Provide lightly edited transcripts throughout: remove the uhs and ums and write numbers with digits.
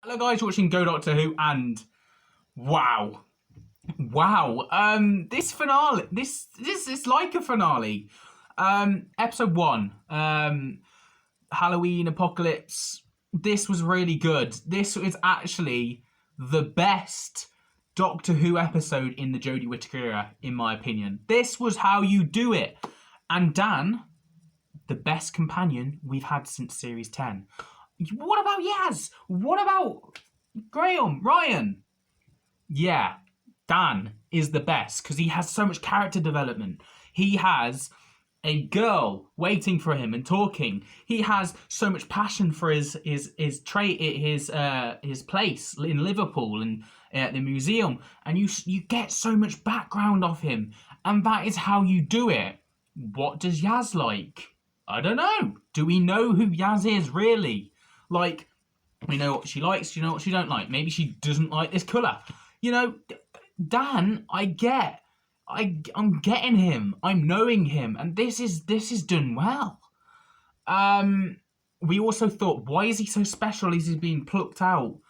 Hello guys, you're watching Go Doctor Who, and wow. This finale, this is like a finale. Episode 1, Halloween Apocalypse. This was really good. This is actually the best Doctor Who episode in the Jodie Whittaker era, in my opinion. This was how you do it. And Dan, the best companion we've had since Series 10. What about Yaz? What about Graham? Ryan? Yeah, Dan is the best because he has so much character development. He has a girl waiting for him and talking. He has so much passion for his place in Liverpool and at the museum, and you get so much background off him, and that is how you do it. What does Yaz like? I don't know. Do we know who Yaz is really? Like, we know what she likes, you know what she don't like. Maybe she doesn't like this colour. You know, Dan, I'm getting him. I'm knowing him. And this is done well. We also thought, why is he so special? Is he being plucked out?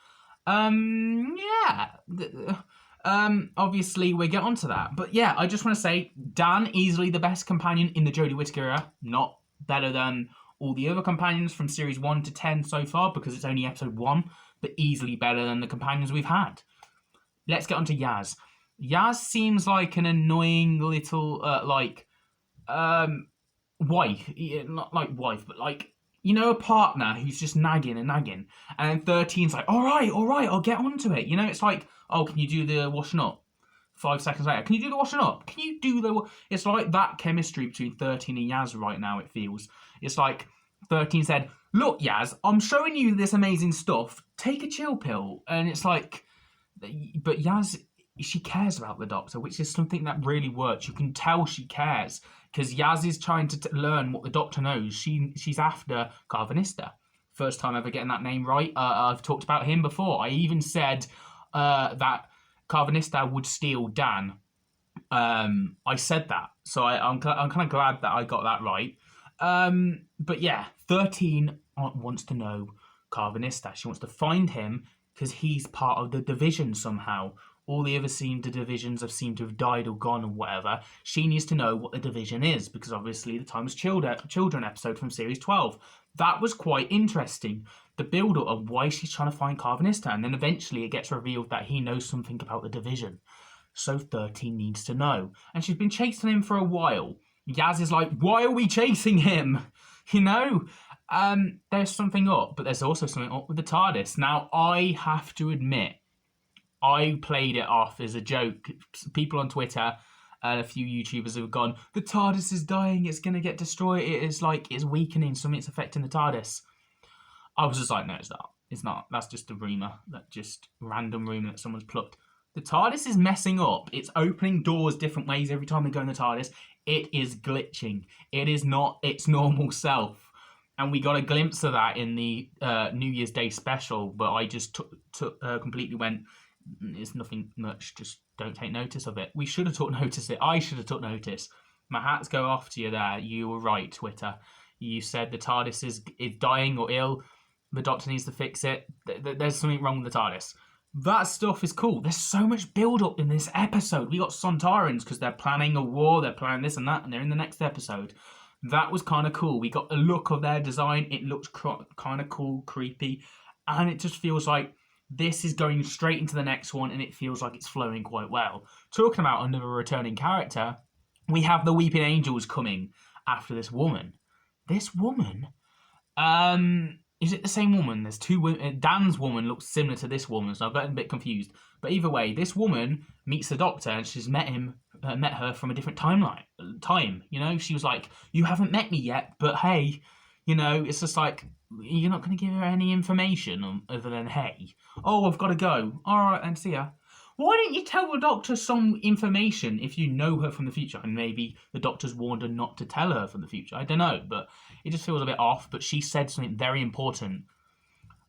Obviously we'll get onto that. But yeah, I just want to say, Dan, easily the best companion in the Jodie Whittaker era. Not better than all the other companions from series 1 to 10 so far, because it's only episode 1, but easily better than the companions we've had. Let's get on to Yaz. Yaz seems like an annoying little, wife. Not like wife, but like, you know, a partner who's just nagging. And then 13's like, all right, I'll get onto it. You know, it's like, oh, can you do the washing up? 5 seconds later, can you do the washing up? Can you do the... It's like that chemistry between 13 and Yaz right now, it feels. It's like 13 said, look, Yaz, I'm showing you this amazing stuff. Take a chill pill. And it's like... But Yaz, she cares about the Doctor, which is something that really works. You can tell she cares, because Yaz is trying to learn what the Doctor knows. She's after Carvanista. First time ever getting that name right. I've talked about him before. I even said that Carvanista would steal Dan. I said that, so I'm kind of glad that I got that right. But yeah, 13 wants to know Carvanista. She wants to find him because he's part of the division somehow. All the other divisions have seemed to have died or gone or whatever. She needs to know what the division is, because obviously the Time of Children episode from series 12. That was quite interesting. The build-up of why she's trying to find Carvanista, and then eventually it gets revealed that he knows something about the division. So 13 needs to know. And she's been chasing him for a while. Yaz is like, why are we chasing him? You know? There's something up, but there's also something up with the TARDIS. Now, I have to admit, I played it off as a joke. People on Twitter and a few YouTubers have gone, the TARDIS is dying, it's going to get destroyed, it's weakening, something's affecting the TARDIS. I was just like, no, it's not. It's not. That's just a rumour. That just random rumour that someone's plucked. The TARDIS is messing up. It's opening doors different ways every time they go in the TARDIS. It is glitching. It is not its normal self. And we got a glimpse of that in the New Year's Day special, but I just completely went, it's nothing much, just don't take notice of it. We should have took notice of it. I should have took notice. My hats go off to you there. You were right, Twitter. You said the TARDIS is dying or ill. The Doctor needs to fix it. There's something wrong with the TARDIS. That stuff is cool. There's so much build-up in this episode. We got Sontarans because they're planning a war, they're planning this and that, and they're in the next episode. That was kind of cool. We got a look of their design. It looks kind of cool, creepy, and it just feels like this is going straight into the next one, and it feels like it's flowing quite well. Talking about another returning character, we have the Weeping Angels coming after this woman. This woman? Is it the same woman? There's two women. Dan's woman looks similar to this woman, so I've gotten a bit confused. But either way, this woman meets the Doctor, and she's met her from a different time. You know, she was like, "You haven't met me yet, but hey, you know." It's just like, you're not going to give her any information other than hey. Oh, I've got to go. All right, and see ya. Why didn't you tell the Doctor some information if you know her from the future? And maybe the Doctor's warned her not to tell her from the future. I don't know, but it just feels a bit off. But she said something very important.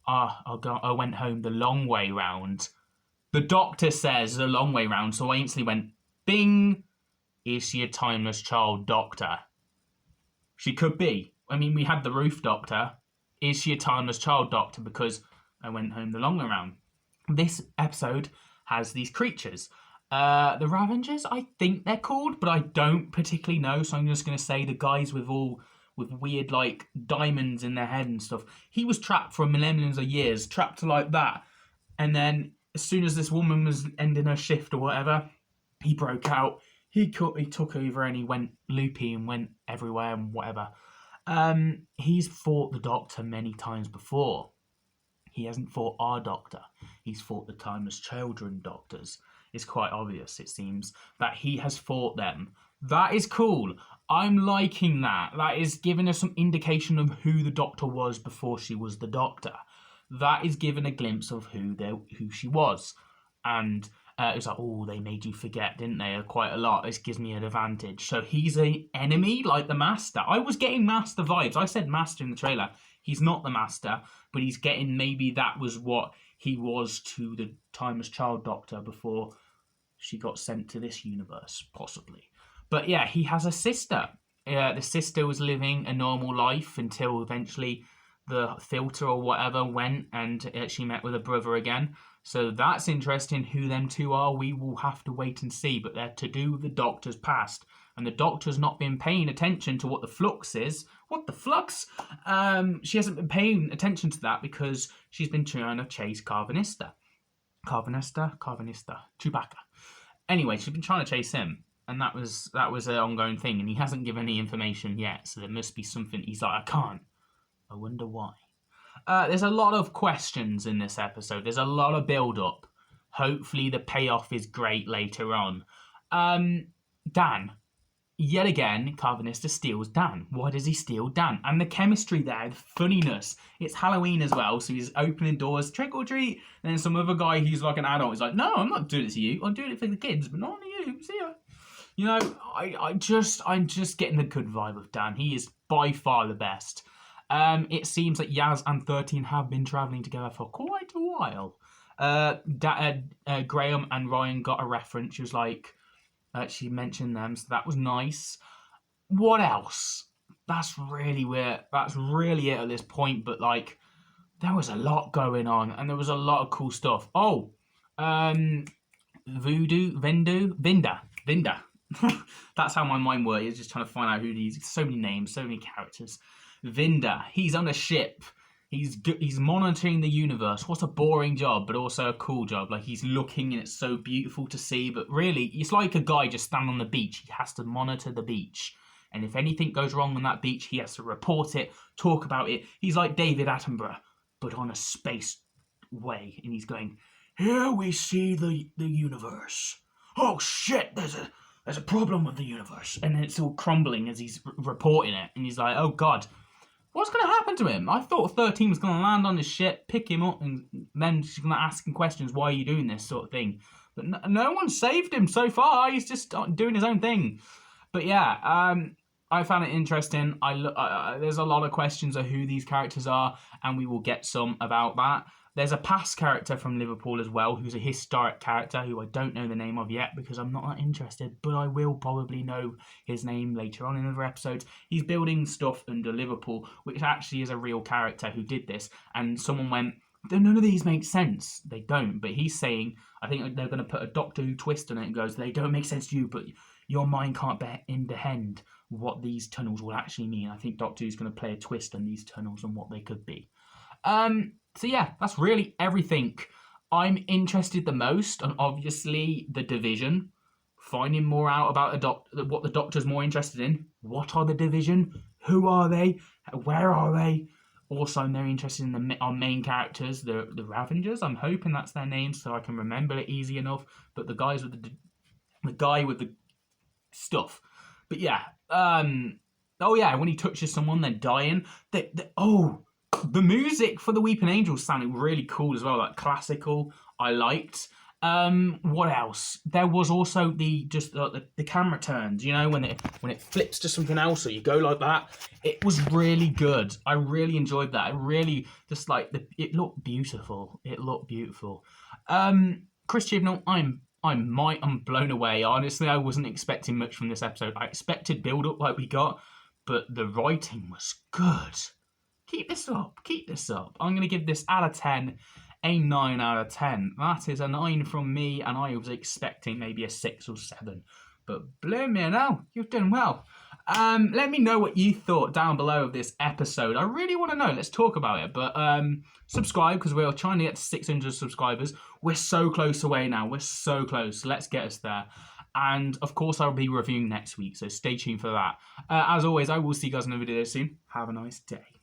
I went home the long way round. The Doctor says the long way round, so I instantly went, bing, is she a timeless child Doctor? She could be. I mean, we had the Roof Doctor. Is she a timeless child Doctor? Because I went home the long way round. This episode has these creatures. The Ravengers, I think they're called, but I don't particularly know, so I'm just going to say the guys with weird, like, diamonds in their head and stuff. He was trapped for millenniums of years, trapped like that. And then, as soon as this woman was ending her shift or whatever, he broke out. He took over and he went loopy and went everywhere and whatever. He's fought the Doctor many times before. He hasn't fought our Doctor. He's fought the Timeless Children Doctors. It's quite obvious, it seems, that he has fought them. That is cool. I'm liking that. That is giving us some indication of who the Doctor was before she was the Doctor. That is giving a glimpse of who she was. And it's like, oh, they made you forget, didn't they? Quite a lot. This gives me an advantage. So he's an enemy like the Master. I was getting Master vibes. I said Master in the trailer. He's not the Master, but he's getting, maybe that was what he was to the Timeless Child Doctor before she got sent to this universe, possibly. But yeah, he has a sister. The sister was living a normal life until eventually the filter or whatever went and she met with a brother again. So that's interesting who them two are. We will have to wait and see. But they're to do with the Doctor's past. And the Doctor's not been paying attention to what the flux is. What the flux? She hasn't been paying attention to that because she's been trying to chase Carvanista. Chewbacca. Anyway, she's been trying to chase him. And that was an ongoing thing. And he hasn't given any information yet. So there must be something. He's like, I can't. I wonder why. There's a lot of questions in this episode. There's a lot of build-up. Hopefully the payoff is great later on. Dan. Yet again, Carvanista steals Dan. Why does he steal Dan? And the chemistry there, the funniness. It's Halloween as well, so he's opening doors, trick or treat. And then some other guy who's like an adult is like, no, I'm not doing it to you. I'm doing it for the kids, but not to you. See ya. You know, I'm just getting the good vibe of Dan. He is by far the best. It seems that Yaz and 13 have been travelling together for quite a while. Graham and Ryan got a reference. She was like, she mentioned them, so that was nice. What else? That's really weird. That's really it at this point, but like, there was a lot going on, and there was a lot of cool stuff. Oh, Vinda. That's how my mind works. Is just trying to find out who these. So many names, so many characters. Vinda. He's on a ship. He's monitoring the universe. What a boring job, but also a cool job. Like, he's looking and it's so beautiful to see. But really, it's like a guy just standing on the beach. He has to monitor the beach. And if anything goes wrong on that beach, he has to report it, talk about it. He's like David Attenborough, but on a space way. And he's going, here we see the universe. Oh shit, there's a problem with the universe. And it's all crumbling as he's reporting it. And he's like, oh god. What's going to happen to him? I thought 13 was going to land on his ship, pick him up, and then she's going to ask him questions, why are you doing this sort of thing? But no one saved him so far. He's just doing his own thing. But yeah, I found it interesting. There's a lot of questions of who these characters are, and we will get some about that. There's a past character from Liverpool as well, who's a historic character who I don't know the name of yet because I'm not that interested, but I will probably know his name later on in other episodes. He's building stuff under Liverpool, which actually is a real character who did this, and someone went, none of these make sense. They don't, but he's saying, I think they're going to put a Doctor Who twist on it and goes, they don't make sense to you, but your mind can't comprehend what these tunnels will actually mean. I think Doctor Who's going to play a twist on these tunnels and what they could be. So yeah, that's really everything. I'm interested the most on obviously the Division, finding more out about what the Doctor's more interested in. What are the Division? Who are they? Where are they? Also, I'm very interested in our main characters, the Ravengers. I'm hoping that's their names so I can remember it easy enough. But the guys with the guy with the stuff. But yeah, oh yeah, when he touches someone, they're dying. The music for the Weeping Angels sounded really cool as well, like classical. I liked. What else? There was also the camera turns. You know, when it flips to something else, or you go like that. It was really good. I really enjoyed that. I really just like it looked beautiful. It looked beautiful. Chris Chibnall, I'm blown away. Honestly, I wasn't expecting much from this episode. I expected build up like we got, but the writing was good. Keep this up. Keep this up. I'm going to give this out of 10 a 9 out of 10. That is a 9 from me, and I was expecting maybe a 6 or 7. But blame me now, you've done well. Let me know what you thought down below of this episode. I really want to know. Let's talk about it. But subscribe, because we're trying to get to 600 subscribers. We're so close away now. We're so close. Let's get us there. And of course, I'll be reviewing next week, so stay tuned for that. As always, I will see you guys in the video soon. Have a nice day.